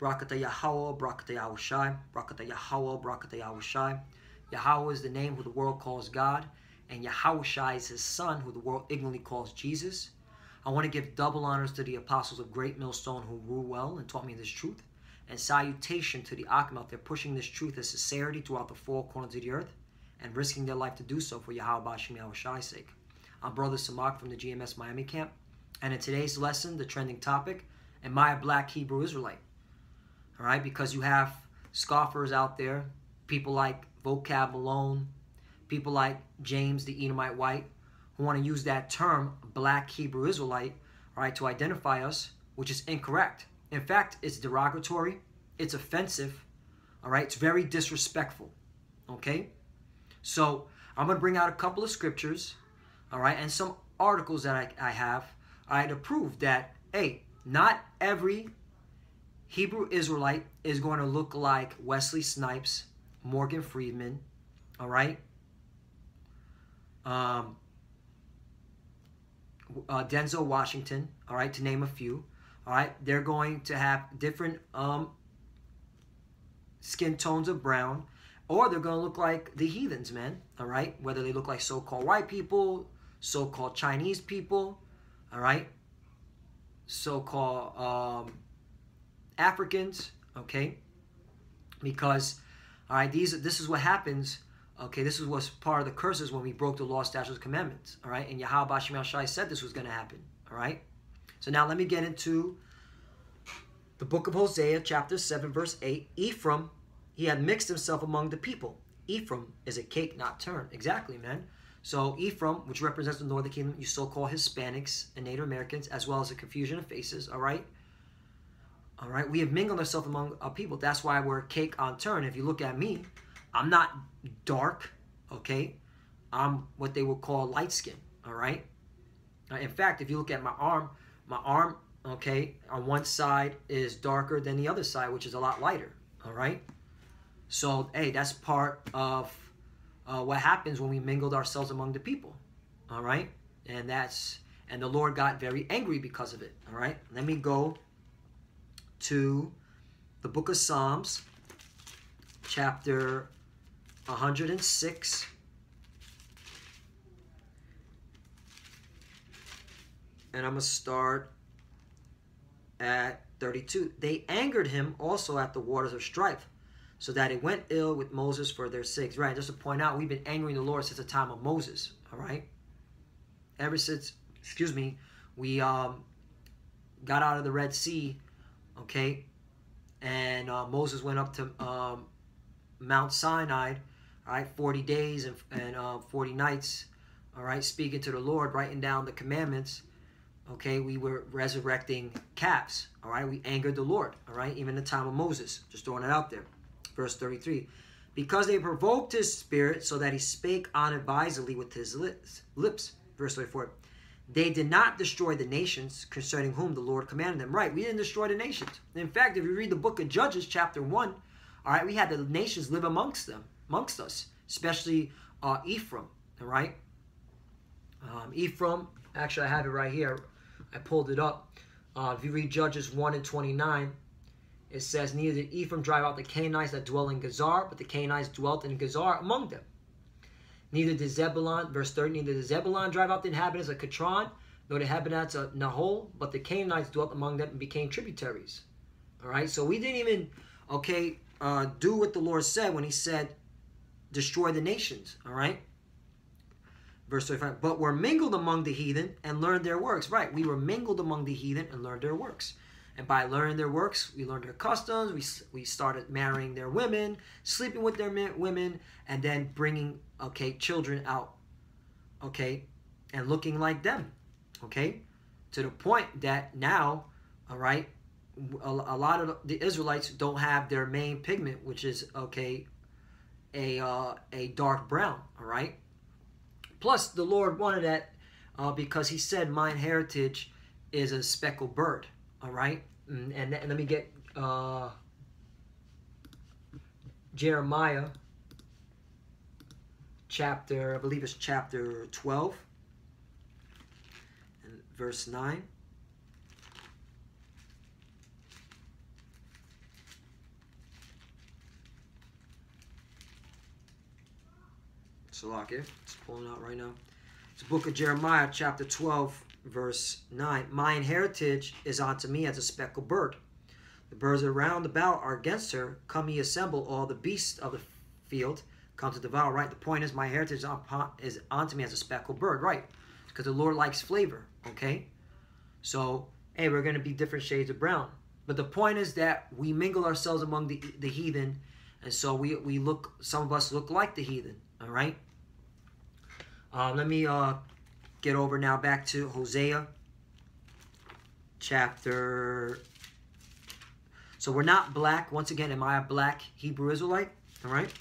Barakatah Yahweh, Barakatah Yahushai, Barakatah Yahweh, Barakatah Yahushai. Yahweh is the name who the world calls God, and Yahushai is his son who the world ignorantly calls Jesus. I want to give double honors to the apostles of Great Millstone who rule well and taught me this truth, and salutation to the Akim out there pushing this truth as sincerity throughout the four corners of the earth and risking their life to do so for Yahweh B'Shem Yahushai's sake. I'm Brother Samak from the GMS Miami camp, and in today's lesson, the trending topic, am I a black Hebrew Israelite? All right, because you have scoffers out there, people like Vocab Malone, people like James the Edomite White, who want to use that term, black Hebrew Israelite, all right, to identify us, which is incorrect. In fact, it's derogatory, it's offensive, all right, it's very disrespectful, okay? So I'm going to bring out a couple of scriptures, all right, and some articles that I have, all right, to prove that, hey, not every Hebrew Israelite is going to look like Wesley Snipes, Morgan Freeman, all right, Denzel Washington, all right, to name a few, all right. They're going to have different skin tones of brown, or they're going to look like the heathens, man, all right, whether they look like so-called white people, so-called Chinese people, all right, so-called Africans, okay, because, all right, this is what happens, okay, this is what's part of the curses when we broke the law, statutes, commandments, all right, and Yahweh B'Shem Yahushai said this was going to happen, all right. So now let me get into the book of Hosea, chapter 7, verse 8. Ephraim, he had mixed himself among the people. Ephraim is a cake not turned. Exactly, man. So Ephraim, which represents the northern kingdom, you so-called Hispanics and Native Americans, as well as a confusion of faces, all right? All right, we have mingled ourselves among our people. That's why we're cake on turn. If you look at me, I'm not dark, okay? I'm what they would call light skin, all right? In fact, if you look at my arm, okay, on one side is darker than the other side, which is a lot lighter, all right? So, hey, that's part of what happens when we mingled ourselves among the people, all right? And the Lord got very angry because of it, all right? Let me go to the book of Psalms, chapter 106. And I'm going to start at 32. They angered him also at the waters of strife, so that it went ill with Moses for their sakes. Right, just to point out, we've been angering the Lord since the time of Moses, all right? Ever since, we got out of the Red Sea, okay? And Moses went up to Mount Sinai, all right, 40 days and 40 nights, all right, speaking to the Lord, writing down the commandments. Okay, we were resurrecting calves, all right? We angered the Lord, all right? Even in the time of Moses, just throwing it out there. Verse 33, because they provoked his spirit so that he spake unadvisedly with his lips. Verse 34, they did not destroy the nations concerning whom the Lord commanded them. Right, we didn't destroy the nations. In fact, if you read the book of Judges, chapter 1, all right, we had the nations live amongst us, especially Ephraim, all right? Ephraim, actually I have it right here. I pulled it up. If you read Judges 1 and 29, it says, neither did Ephraim drive out the Canaanites that dwell in Gezer, but the Canaanites dwelt in Gezer among them. Neither did Zebulun, verse 30, neither did Zebulun drive out the inhabitants of Catron, nor the inhabitants of Nahol, but the Canaanites dwelt among them and became tributaries. All right, so we didn't even, okay, do what the Lord said when he said, destroy the nations, all right? Verse 35, but were mingled among the heathen and learned their works. Right, we were mingled among the heathen and learned their works. And by learning their works, we learned their customs. We started marrying their women, sleeping with their women, and then bringing, okay, children out, okay, and looking like them, okay, to the point that now, all right, a lot of the Israelites don't have their main pigment, which is, okay, a dark brown, all right. Plus, the Lord wanted that because he said, mine heritage is a speckled bird. All right? And let me get Jeremiah chapter, I believe it's chapter 12, and verse 9. Salakia. It's pulling out right now. It's the book of Jeremiah, chapter 12, verse 9. Mine heritage is unto me as a speckled bird. The birds around about are against her. Come ye assemble, all the beasts of the field come to devour. Right? The point is, my heritage is unto me as a speckled bird. Right? Because the Lord likes flavor. Okay? So, hey, we're going to be different shades of brown. But the point is that we mingle ourselves among the heathen. And so we look, some of us look like the heathen. All right? Let me get over now back to Hosea chapter. So we're not black. Once again, am I a black Hebrew Israelite? All right.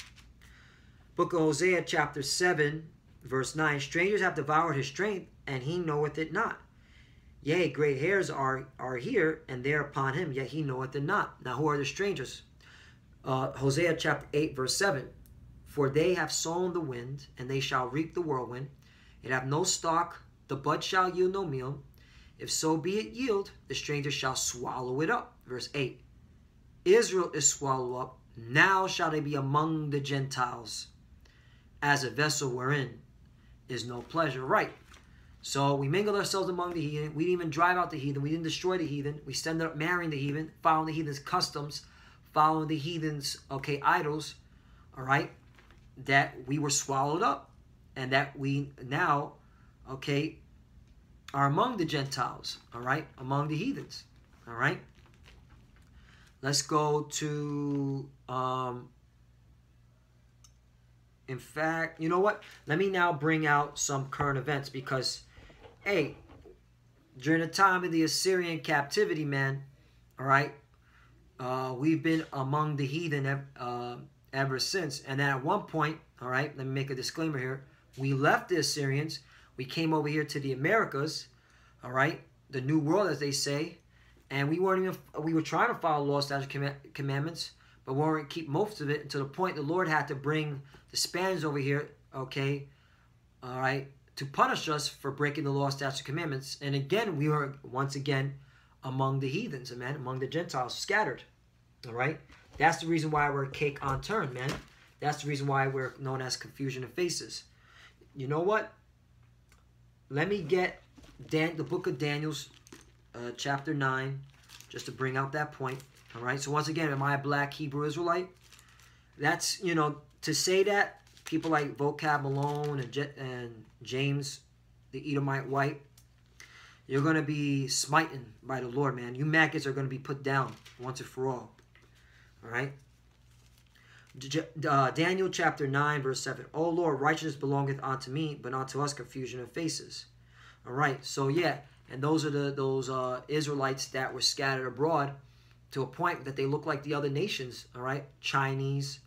Book of Hosea chapter 7, verse 9. Strangers have devoured his strength, and he knoweth it not. Yea, great hairs are here, and there upon him, yet he knoweth it not. Now who are the strangers? Hosea chapter 8, verse 7. For they have sown the wind, and they shall reap the whirlwind. It have no stalk, the bud shall yield no meal. If so be it yield, the stranger shall swallow it up. Verse 8. Israel is swallowed up, now shall they be among the Gentiles, as a vessel wherein is no pleasure. Right. So we mingled ourselves among the heathen. We didn't even drive out the heathen. We didn't destroy the heathen. We ended up marrying the heathen, following the heathen's customs, following the heathen's, idols, all right, that we were swallowed up, and that we now, are among the Gentiles, all right, among the heathens, all right. Let's go to, in fact, you know what? Let me now bring out some current events because, hey, during the time of the Assyrian captivity, man, all right, we've been among the heathen ever since. And then at one point, all right, let me make a disclaimer here. We left the Assyrians. We came over here to the Americas, all right, the New World, as they say. And we were trying to follow law, statutes, commandments, but we weren't keep most of it until the point the Lord had to bring the Spaniards over here, all right, to punish us for breaking the law, statutes, commandments. And again, we were once again among the heathens, man, among the Gentiles, scattered, all right. That's the reason why we're cake on turn, man. That's the reason why we're known as confusion of faces. You know what? Let me get the book of Daniel's chapter 9, just to bring out that point. All right. So once again, am I a black Hebrew Israelite? That's, to say that, people like Vocab Malone and James, the Edomite white, you're going to be smitten by the Lord, man. You maggots are going to be put down once and for all. All right. Daniel chapter 9, verse 7. O Lord, righteousness belongeth unto me, but unto us confusion of faces. All right. So, yeah. And those are those Israelites that were scattered abroad to a point that they look like the other nations, all right? Chinese,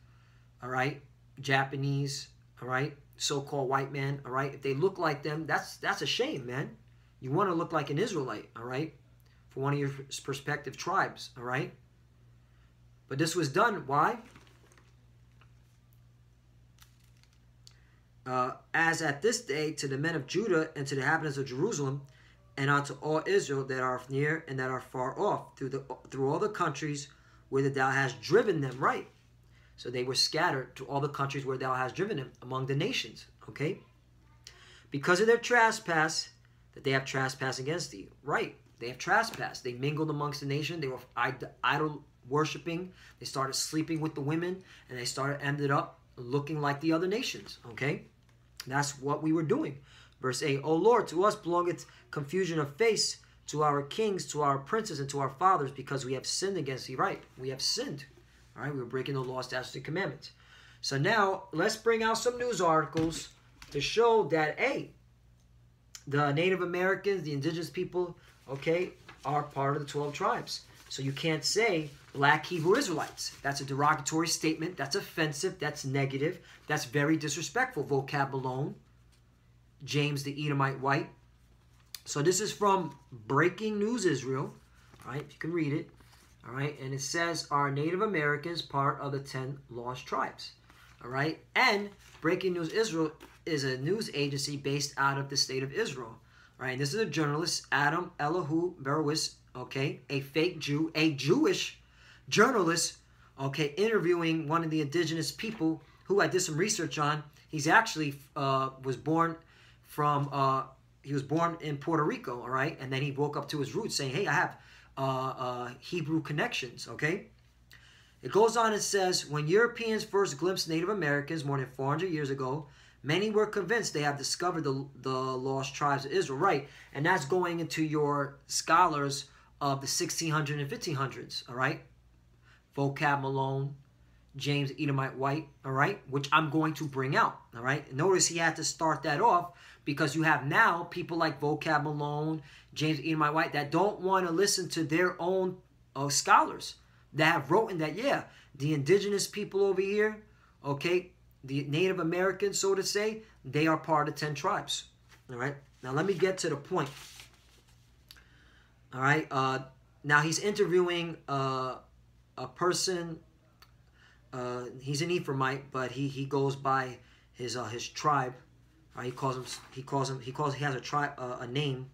all right? Japanese, all right? So-called white man, all right? If they look like them, that's a shame, man. You want to look like an Israelite, all right? For one of your prospective tribes, all right? But this was done, why? As at this day to the men of Judah and to the inhabitants of Jerusalem, and unto all Israel that are near and that are far off, through all the countries where thou hast driven them, right? So they were scattered to all the countries where thou hast driven them, among the nations, okay? Because of their trespass, that they have trespassed against thee, right? They have trespassed. They mingled amongst the nation. They were idol worshiping. They started sleeping with the women, and they ended up looking like the other nations, okay? That's what we were doing. Verse 8, O Lord, to us belongeth confusion of face, to our kings, to our princes, and to our fathers, because we have sinned against thee. Right, we have sinned. All right, we were breaking the law, statutes, and commandments. So now, let's bring out some news articles to show that, hey, the Native Americans, the indigenous people, are part of the 12 tribes. So you can't say black Hebrew Israelites. That's a derogatory statement. That's offensive. That's negative. That's very disrespectful. Vocab Malone. James the Edomite white. So this is from Breaking News Israel. All right, you can read it. All right, and it says, are Native Americans part of the 10 lost tribes? All right, and Breaking News Israel is a news agency based out of the state of Israel. All right, and this is a journalist, Adam Elihu Berowitz, a fake Jew, a Jewish journalist, interviewing one of the indigenous people, who I did some research on. He's actually was born from he was born in Puerto Rico, all right, and then he woke up to his roots, saying, "Hey, I have Hebrew connections." Okay. It goes on and says, when Europeans first glimpsed Native Americans more than 400 years ago, many were convinced they have discovered the lost tribes of Israel. Right, and that's going into your scholars of the 1600s and 1500s, all right? Vocab Malone, James Edomite White, all right? Which I'm going to bring out, all right? Notice he had to start that off because you have now people like Vocab Malone, James Edomite White that don't want to listen to their own scholars that have written that, yeah, the indigenous people over here, okay, the Native Americans, so to say, they are part of 10 tribes. All right. Now let me get to the point. All right. Now he's interviewing a person. He's an Ephraimite, but he goes by his tribe. He has a tribe, a name.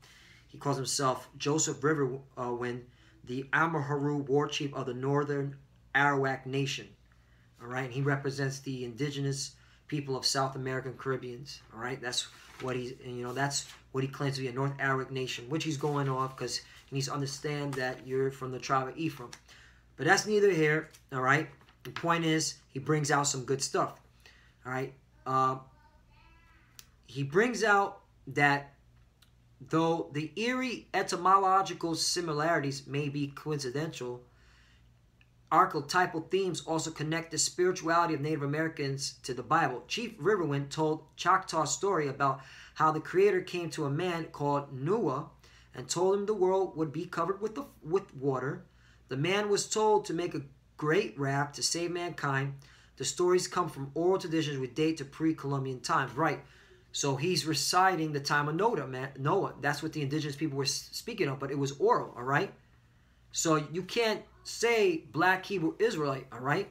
He calls himself Joseph Riverwind, the Amahuru war chief of the Northern Arawak Nation. All right, and he represents the indigenous people of South American Caribbeans. All right, that's what that's what he claims to be, a North Arawak Nation, which he's going off because he needs to understand that you're from the tribe of Ephraim. But that's neither here. All right, the point is he brings out some good stuff. All right, he brings out that though the eerie etymological similarities may be coincidental, archetypal themes also connect the spirituality of Native Americans to the Bible. Chief Riverwind told Choctaw's story about how the Creator came to a man called Noah and told him the world would be covered with water. The man was told to make a great raft to save mankind. The stories come from oral traditions which date to pre-Columbian times. Right. So he's reciting the time of Noah. That's what the indigenous people were speaking of, but it was oral, all right? So you can't say black Hebrew Israelite, all right?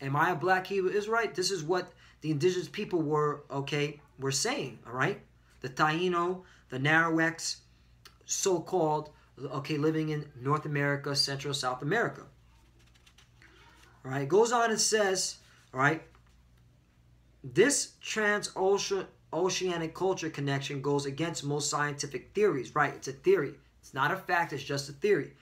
Am I a black Hebrew Israelite? This is what the indigenous people were saying, all right? The Taino, the Narawaks, so-called, living in North America, Central, South America. All right, it goes on and says, all right, this transoceanic culture connection goes against most scientific theories. Right, it's a theory. It's not a fact, it's just a theory.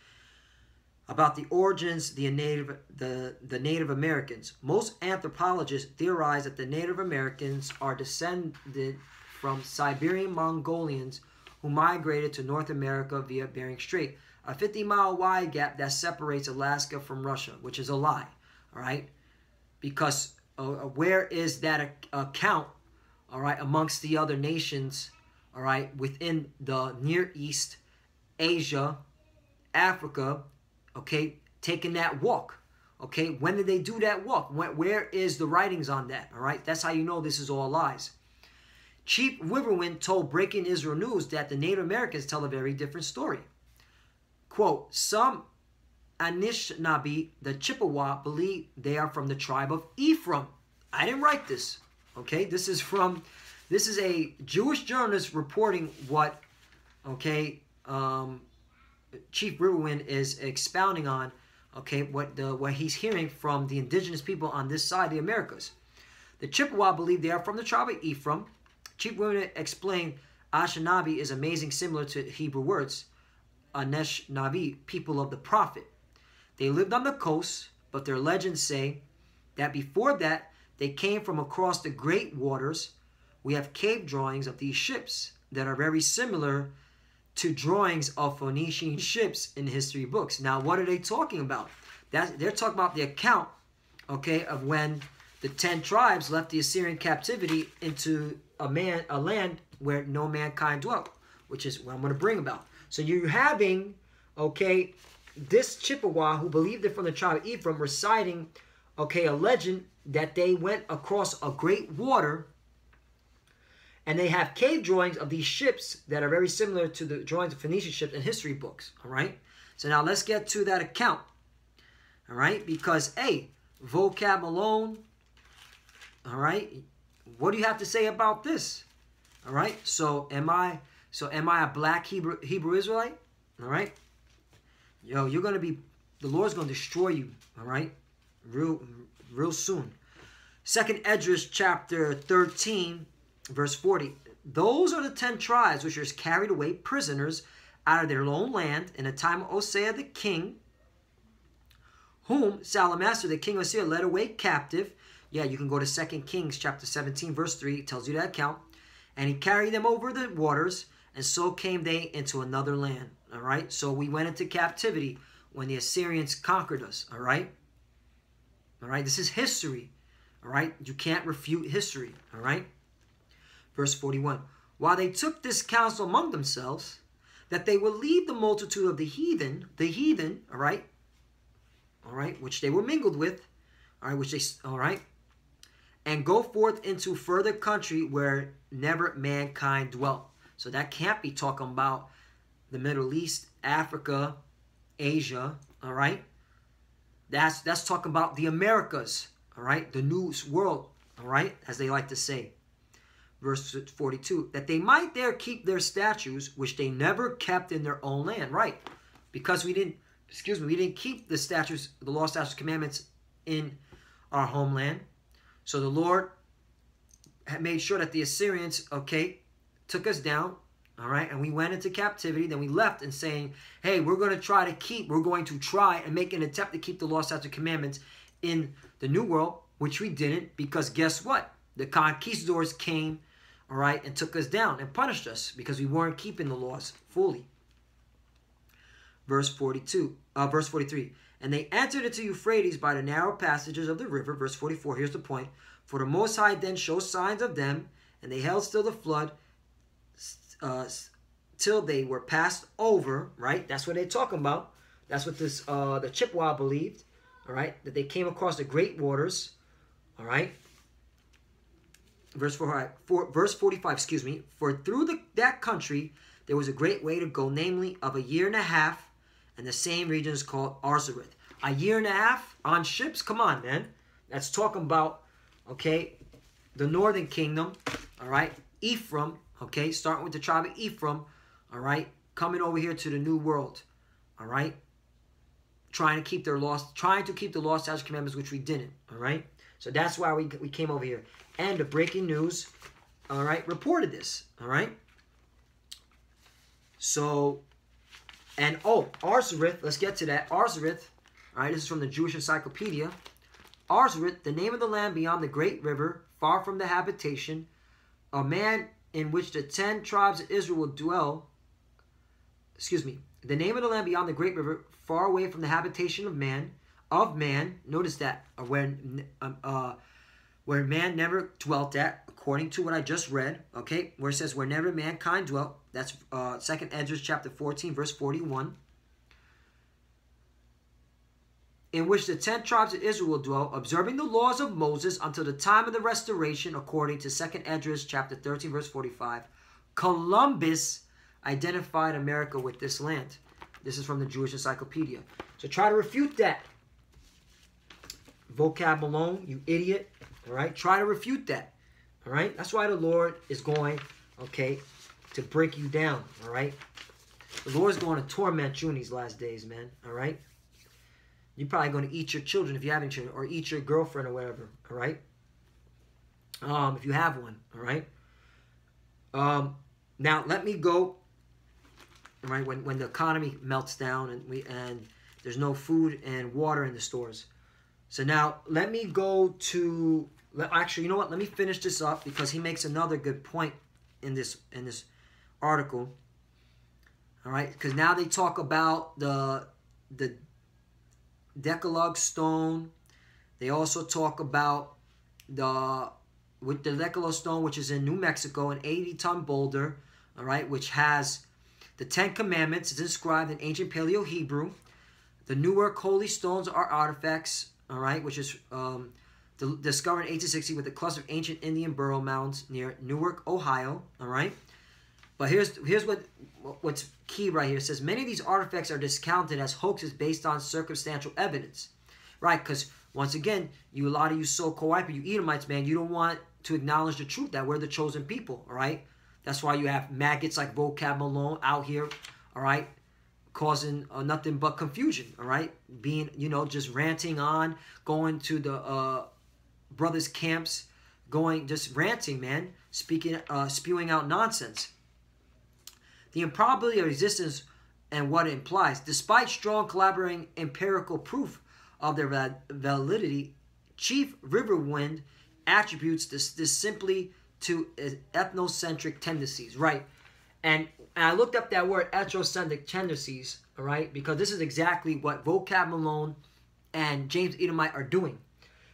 About the origins of the Native Americans. Most anthropologists theorize that the Native Americans are descended from Siberian Mongolians who migrated to North America via Bering Strait, a 50-mile wide gap that separates Alaska from Russia, which is a lie, all right? Because where is that account, all right, amongst the other nations, all right, within the Near East, Asia, Africa, okay, taking that walk, okay? When did they do that walk? Where is the writings on that, all right? That's how you know this is all lies. Chief Riverwind told Breaking Israel News that the Native Americans tell a very different story. Quote, some Anishinaabe, the Chippewa, believe they are from the tribe of Ephraim. I didn't write this, okay? This is a Jewish journalist reporting what, okay, Chief Riverwind is expounding on, okay, what he's hearing from the indigenous people on this side of the Americas. The Chippewa believe they are from the tribe of Ephraim. Chief Riverwind explained Anishinaabe is amazing, similar to Hebrew words, Anishinaabe, people of the prophet. They lived on the coast, but their legends say that before that, they came from across the great waters. We have cave drawings of these ships that are very similar to drawings of Phoenician ships in history books. Now, what are they talking about? They're talking about the account, okay, of when the 10 tribes left the Assyrian captivity into a land where no mankind dwelt, which is what I'm going to bring about. So you're having, okay, this Chippewa who believed it from the tribe of Ephraim reciting, okay, a legend that they went across a great water, and they have cave drawings of these ships that are very similar to the drawings of Phoenician ships in history books, all right? So now let's get to that account, all right? Because, hey, Vocab Malone, all right? What do you have to say about this? All right? So am I a black Hebrew Israelite? All right? Yo, you're going to be, the Lord's going to destroy you, all right? Real soon. 2nd Esdras chapter 13, verse 40. Those are the 10 tribes which were carried away prisoners out of their own land in the time of Hosea the king, whom Salamaster, the king of Syria, led away captive. Yeah, you can go to 2 Kings chapter 17, verse 3. It tells you that account. And he carried them over the waters, and so came they into another land. All right? So we went into captivity when the Assyrians conquered us. All right? All right? This is history. All right? You can't refute history. All right? Verse 41. While they took this counsel among themselves, that they would leave the multitude of the heathen, all right, which they were mingled with, all right, and go forth into further country where never mankind dwelt. So that can't be talking about the Middle East, Africa, Asia, all right. That's talking about the Americas, all right, the New World, all right, as they like to say. Verse 42, that they might there keep their statutes, which they never kept in their own land. Right. Because we didn't keep the statutes, the law, statutes, commandments in our homeland. So the Lord had made sure that the Assyrians, okay, took us down, all right, and we went into captivity. Then we left and saying, hey, we're going to try and make an attempt to keep the law, statutes, commandments in the New World, which we didn't, because guess what? The conquistadors came, all right, and took us down and punished us because we weren't keeping the laws fully. Verse 43. And they entered into Euphrates by the narrow passages of the river. Verse 44, here's the point. For the Most High then showed signs of them, and they held still the flood till they were passed over, right? That's what they're talking about. That's what this the Chippewa believed, all right, that they came across the great waters, all right. Verse 45, excuse me. For through that country there was a great way to go, namely of a year and a half, and the same region is called Arzareth. A year and a half on ships? Come on, man. That's talking about, okay, the northern kingdom, all right, Ephraim, okay, starting with the tribe of Ephraim, all right, coming over here to the New World, all right, trying to keep the law, statutes, commandments, which we didn't, all right. So that's why we came over here. And the breaking news, all right, reported this, all right. So, and Arzareth, let's get to that. Arzareth, all right, this is from the Jewish Encyclopedia. Arzareth, the name of the land beyond the great river, far from the habitation, a man in which the 10 tribes of Israel will dwell. Excuse me. The name of the land beyond the great river, far away from the habitation of man. Notice that where man never dwelt at, according to what I just read, okay, where it says where never mankind dwelt. That's 2nd Esdras chapter 14, verse 41. In which the 10 tribes of Israel will dwell, observing the laws of Moses until the time of the restoration, according to 2nd Esdras chapter 13, verse 45. Columbus identified America with this land. This is from the Jewish Encyclopedia. So try to refute that. Vocab Malone, you idiot. All right? Try to refute that. All right? That's why the Lord is going, okay, to break you down. All right? The Lord is going to torment you in these last days, man. All right? You're probably going to eat your children if you have any children, or eat your girlfriend or whatever. All right? If you have one. All right? Now, let me go. All right? When the economy melts down and there's no food and water in the stores. So now, let me go to... Actually, you know what? Let me finish this up because he makes another good point in this article. All right? Because now they talk about the Decalogue stone. They also talk about the Decalogue stone, which is in New Mexico, an 80-ton boulder, all right, which has the 10 Commandments. It's inscribed in ancient Paleo-Hebrew. The Newark holy stones are artifacts, all right, which is discovered in 1860 with a cluster of ancient Indian burial mounds near Newark, Ohio, all right. But here's what's key right here. It says many of these artifacts are discounted as hoaxes based on circumstantial evidence, right? Because once again, a lot of you so-called white people, you Edomites, man, you don't want to acknowledge the truth that we're the chosen people, all right? That's why you have maggots like Vocab Malone out here, all right, causing nothing but confusion, all right? Being, just ranting on, going to the brothers' camps going, just ranting, man, spewing out nonsense. The improbability of existence and what it implies. Despite strong collaborating empirical proof of their validity, Chief Riverwind attributes this simply to ethnocentric tendencies, right? And I looked up that word, ethnocentric tendencies, all right, because this is exactly what Vocab Malone and James Edomite are doing.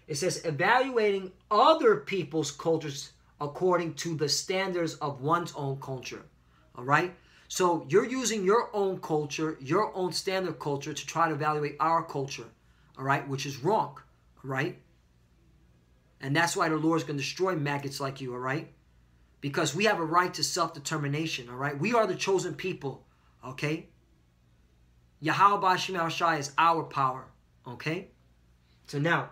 It says evaluating other people's cultures according to the standards of one's own culture, all right? So you're using your own culture, your own standard culture to try to evaluate our culture, all right, which is wrong, all right? And that's why the Lord's going to destroy maggots like you, all right? Because we have a right to self-determination, all right? We are the chosen people, okay? Yahweh B'Shem Shai is our power, okay? So now,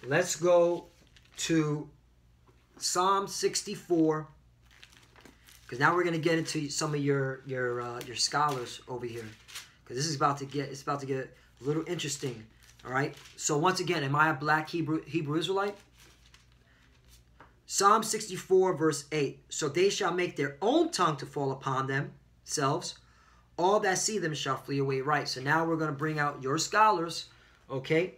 let's go to Psalm 64, because now we're going to get into some of your scholars over here, because this is about to get a little interesting. All right. So once again, am I a black Hebrew Israelite? Psalm 64 verse 8. So they shall make their own tongue to fall upon themselves. All that see them shall flee away. Right. So now we're going to bring out your scholars. Okay.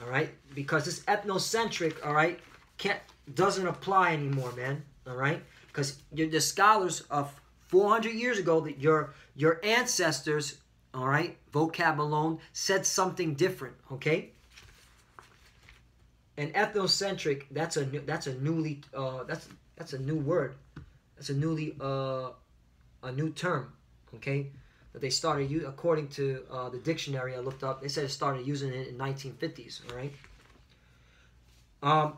All right. Because this ethnocentric, all right, doesn't apply anymore, man. All right. Because the scholars of 400 years ago, that your ancestors, all right, Vocab Malone, said something different, okay? And ethnocentric, that's a new word. That's a new term, okay? That they started using, according to the dictionary I looked up. They said it started using it in 1950s, all right?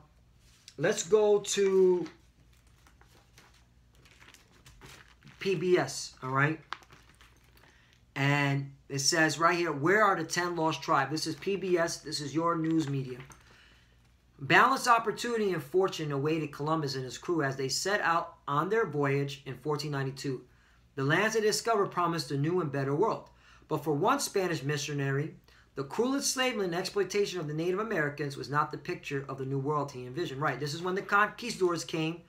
Let's go to PBS, all right? And it says right here, where are the 10 lost tribes? This is PBS. This is your news media. Balanced opportunity and fortune awaited Columbus and his crew as they set out on their voyage in 1492. The lands they discovered promised a new and better world. But for one Spanish missionary, the cruel enslavement and exploitation of the Native Americans was not the picture of the new world he envisioned. Right, this is when the conquistadors came,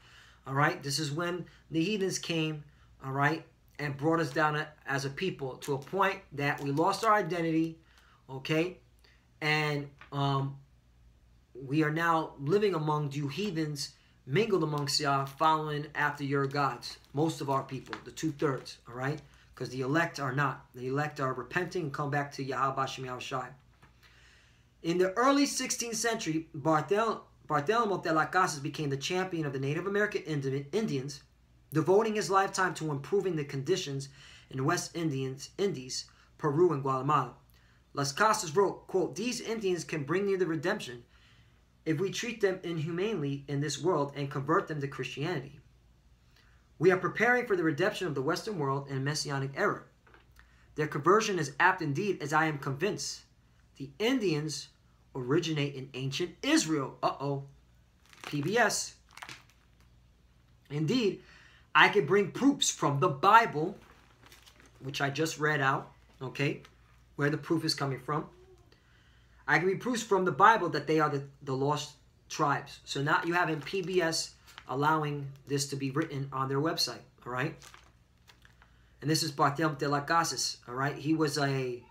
all right? This is when the heathens came, all right, and brought us down as a people to a point that we lost our identity, okay? And we are now living among you heathens, mingled amongst y'all, following after your gods. Most of our people, the 2/3, all right? Because the elect are not. The elect are repenting and come back to Yahweh B'Shem Shai. In the early 16th century, Bartholomew de las Casas became the champion of the Native American Indians, devoting his lifetime to improving the conditions in the West Indies, Peru, and Guatemala. Las Casas wrote, quote, "These Indians can bring near the redemption if we treat them inhumanely in this world and convert them to Christianity. We are preparing for the redemption of the Western world in a Messianic era. Their conversion is apt indeed, as I am convinced. The Indians originate in ancient Israel." Uh-oh. PBS. Indeed, I could bring proofs from the Bible, which I just read out, okay, where the proof is coming from. I can bring proofs from the Bible that they are the lost tribes. So now you have in PBS allowing this to be written on their website, all right? And this is Bartholomew de las Casas, all right? He was a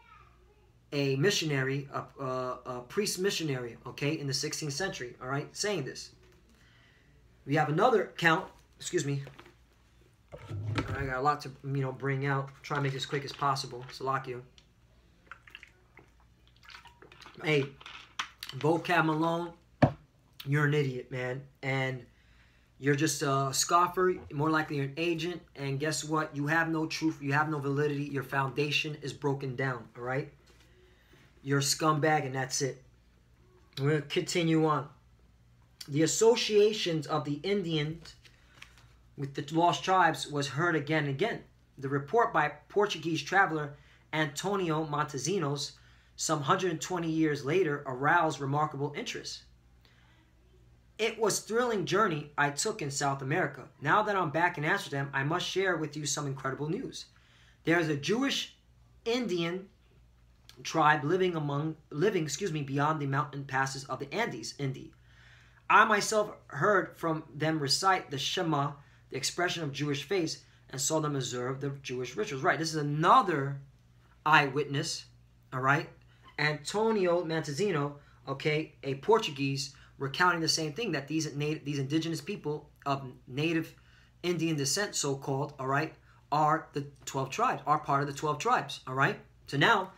missionary, a priest missionary, okay, in the 16th century, all right, saying this. We have another count, excuse me. I got a lot to, bring out. Try to make this quick as possible. Salakio. Hey, Vocab Malone, you're an idiot, man. And you're just a scoffer. More likely you're an agent. And guess what? You have no truth. You have no validity. Your foundation is broken down, all right? You're a scumbag, and that's it. We're going to continue on. The associations of the Indians with the lost tribes was heard again and again. The report by Portuguese traveler Antonio Montezinos, some 120 years later, aroused remarkable interest. "It was a thrilling journey I took in South America. Now that I'm back in Amsterdam, I must share with you some incredible news. There is a Jewish Indian tribe living beyond the mountain passes of the Andes, Indy. I myself heard from them recite the Shema, the expression of Jewish faith, and saw them observe the Jewish rituals. Right, this is another eyewitness, all right? Antonio Montezino, okay, a Portuguese, recounting the same thing, that these indigenous people of native Indian descent, so-called, all right, are the 12 tribes, are part of the 12 tribes, all right? So now,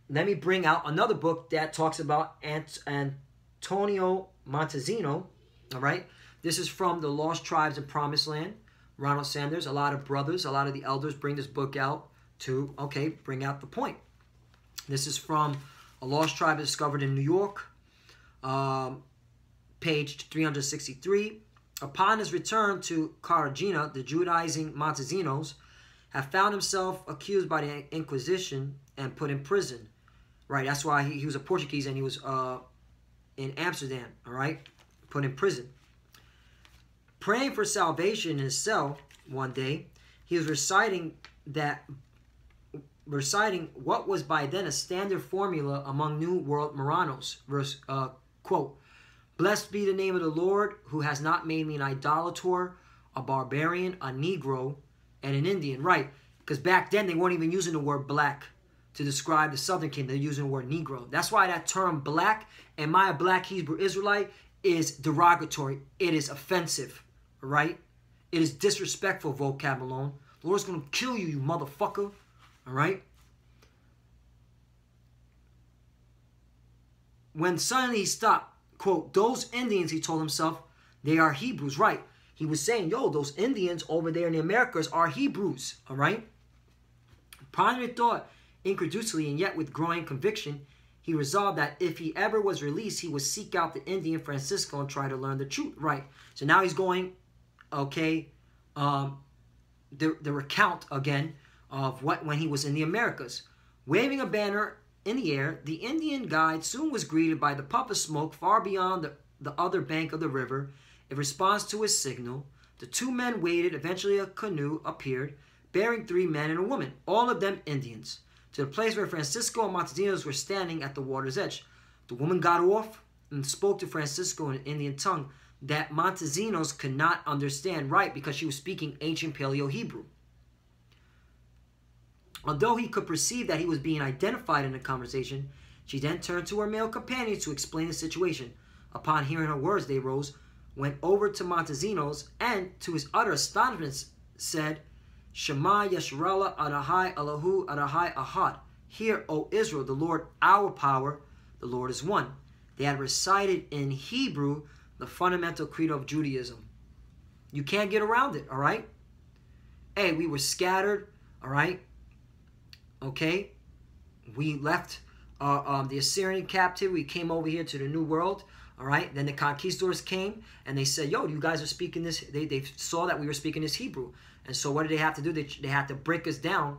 let me bring out another book that talks about Antonio Montezino, all right? This is from The Lost Tribes and Promised Land. Ronald Sanders, a lot of brothers, a lot of the elders bring this book out to, okay, bring out the point. This is from A Lost Tribe Discovered in New York, page 363. Upon his return to Cartagena, the Judaizing Montezinos have found himself accused by the Inquisition and put in prison. Right, that's why he was a Portuguese and he was in Amsterdam, all right, put in prison. Praying for salvation in his cell one day, he was reciting what was by then a standard formula among New World Moranos. Verse, quote, "Blessed be the name of the Lord, who has not made me an idolator, a barbarian, a Negro, and an Indian." Right, because back then they weren't even using the word black to describe the Southern Kingdom. They're using the word Negro. That's why that term black, am I a black Hebrew Israelite, is derogatory. It is offensive, right? It is disrespectful, vocab alone. The Lord's going to kill you, you motherfucker, all right? When suddenly he stopped, quote, "Those Indians," he told himself, "they are Hebrews." Right. He was saying, yo, those Indians over there in the Americas are Hebrews, all right? Pondering thought, incredulously and yet with growing conviction, he resolved that if he ever was released, he would seek out the Indian Francisco and try to learn the truth. Right. So now he's going, okay, the recount again of when he was in the Americas. Waving a banner in the air, the Indian guide soon was greeted by the puff of smoke far beyond the other bank of the river. In response to his signal, the two men waited. Eventually a canoe appeared, bearing 3 men and a woman, all of them Indians, to the place where Francisco and Montezinos were standing at the water's edge. The woman got off and spoke to Francisco in an Indian tongue that Montezinos could not understand, right, because she was speaking ancient Paleo-Hebrew. Although he could perceive that he was being identified in the conversation, she then turned to her male companions to explain the situation. Upon hearing her words, they rose, went over to Montezinos, and, to his utter astonishment, said, "Shema Yisrael Adonai Elohu Adonai Ahad. Hear, O Israel, the Lord our power, the Lord is one." They had recited in Hebrew the fundamental credo of Judaism. You can't get around it, all right? Hey, we were scattered, all right? Okay? We left the Assyrian captivity. We came over here to the New World, all right? Then the conquistadors came, and they said, yo, you guys are speaking this. They saw that we were speaking this Hebrew. And so what did they have to do? They had to break us down,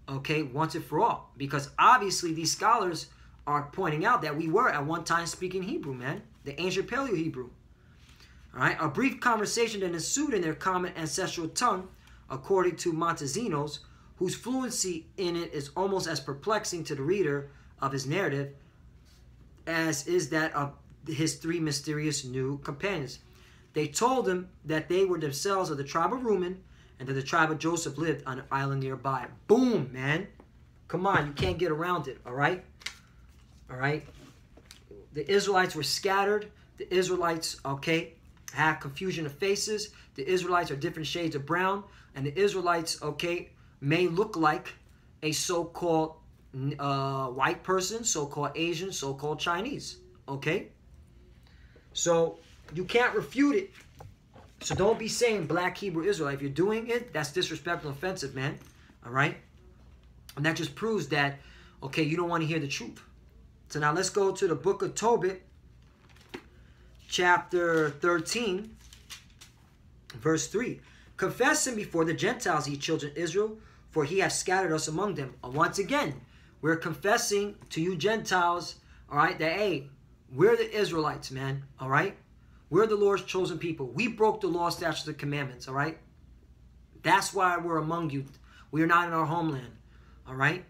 okay, once and for all. Because obviously these scholars are pointing out that we were at one time speaking Hebrew, man. The ancient Paleo-Hebrew. All right? A brief conversation then ensued in their common ancestral tongue, according to Montezinos, whose fluency in it is almost as perplexing to the reader of his narrative as is that of his 3 mysterious new companions. They told him that they were themselves of the tribe of Reuben, and that the tribe of Joseph lived on an island nearby. Boom, man. Come on, you can't get around it, all right? All right? The Israelites were scattered. The Israelites, okay, had confusion of faces. The Israelites are different shades of brown. And the Israelites, okay, may look like a so-called white person, so-called Asian, so-called Chinese, okay? So you can't refute it. So don't be saying black Hebrew Israelite. If you're doing it, that's disrespectful and offensive, man. All right? And that just proves that, okay, you don't want to hear the truth. So now let's go to the book of Tobit, chapter 13, verse 3. "Confess him before the Gentiles, ye children of Israel, for he hath scattered us among them." And once again, we're confessing to you Gentiles, all right, that, hey, we're the Israelites, man, all right? We're the Lord's chosen people. We broke the law, statutes, and commandments, all right? That's why we're among you. We are not in our homeland, all right?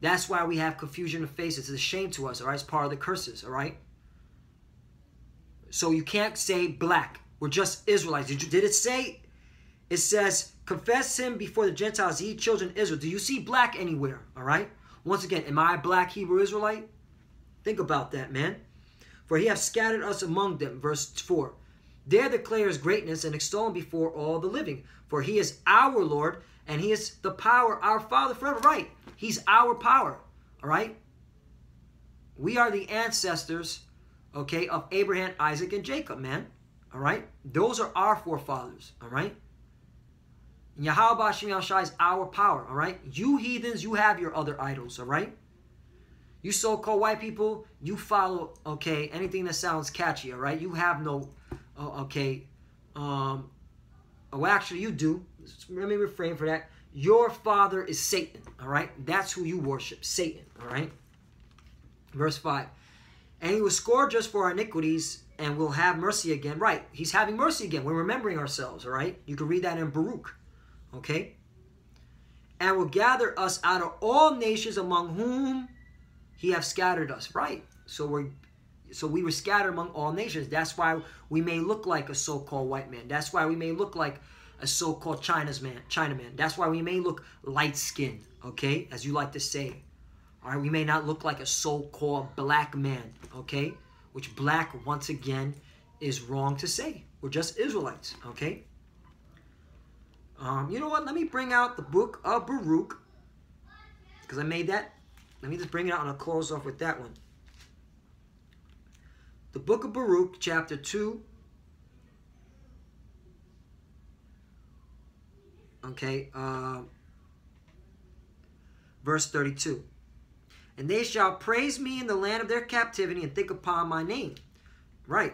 That's why we have confusion of faces. It's a shame to us, all right? It's part of the curses, all right? So you can't say black. We're just Israelites. Did it say? It says, confess him before the Gentiles, ye children of Israel. Do you see black anywhere, all right? Once again, am I a black Hebrew Israelite? Think about that, man. For he hath scattered us among them, verse 4. There declare his greatness and extol him before all the living. For he is our Lord, and he is the power, our Father forever. Right. He's our power. All right. We are the ancestors, okay, of Abraham, Isaac, and Jacob, man. All right. Those are our forefathers. All right. And Yahweh Hashem Yahushua is our power. All right. You heathens, you have your other idols. All right. You so-called white people, you follow, okay, anything that sounds catchy. All right. You have no, okay. Oh, actually, you do. Let me refrain for that. Your father is Satan, all right? That's who you worship, Satan, all right? Verse 5. And he will scourge us for our iniquities and will have mercy again. Right, he's having mercy again. We're remembering ourselves, all right? You can read that in Baruch, okay? And will gather us out of all nations among whom he have scattered us. Right, so we were scattered among all nations. That's why we may look like a so-called white man. That's why we may look like a so-called Chinaman. That's why we may look light-skinned, okay, as you like to say. All right, we may not look like a so-called black man, okay, which black, once again, is wrong to say. We're just Israelites, okay. You know what? Let me bring out the book of Baruch, because I made that. Let me just bring it out and I'll close off with that one. The book of Baruch, chapter 2. Okay, verse 32. And they shall praise me in the land of their captivity and think upon my name. Right.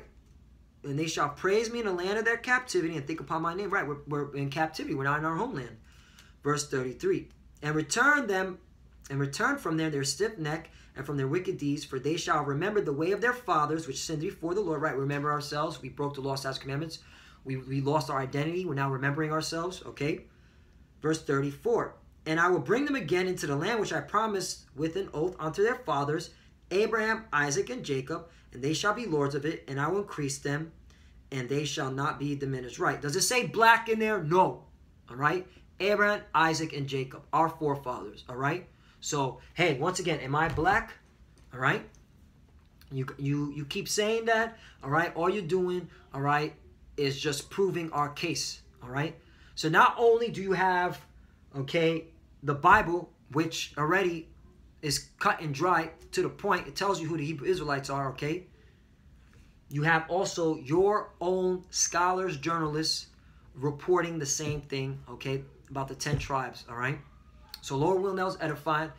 And they shall praise me in the land of their captivity and think upon my name. Right, we're in captivity. We're not in our homeland. Verse 33. And return from them their stiff neck and from their wicked deeds, for they shall remember the way of their fathers, which sinned before the Lord. Right, remember ourselves. We broke the law, statutes, commandments. We lost our identity. We're now remembering ourselves. Okay. Verse 34. And I will bring them again into the land which I promised with an oath unto their fathers, Abraham, Isaac, and Jacob, and they shall be lords of it, and I will increase them, and they shall not be diminished. Right. Does it say black in there? No. All right. Abraham, Isaac, and Jacob, our forefathers. All right. So, hey, once again, am I black? All right. You keep saying that. All right. All you're doing, all right, is just proving our case. All right. So not only do you have, okay, the Bible, which already is cut and dry to the point, it tells you who the Hebrew Israelites are, okay? You have also your own scholars, journalists, reporting the same thing, okay, about the 10 tribes, all right? So Lord will knows edifying,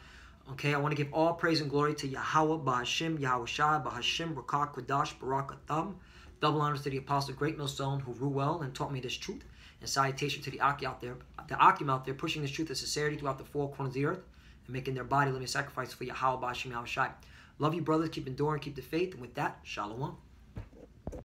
okay? I want to give all praise and glory to Yahweh, Bahashim, Yahweh Shai, Bahashim, Rakah, Kodash, Barak, Atam. Double honors to the apostle, great millstone, who ruled well and taught me this truth. And salutation to the Akim out there, pushing this truth of sincerity throughout the four corners of the earth and making their body living sacrifice for Yahweh, Bashim, Yahweh Shai. Love you, brothers. Keep enduring, keep the faith. And with that, Shalom.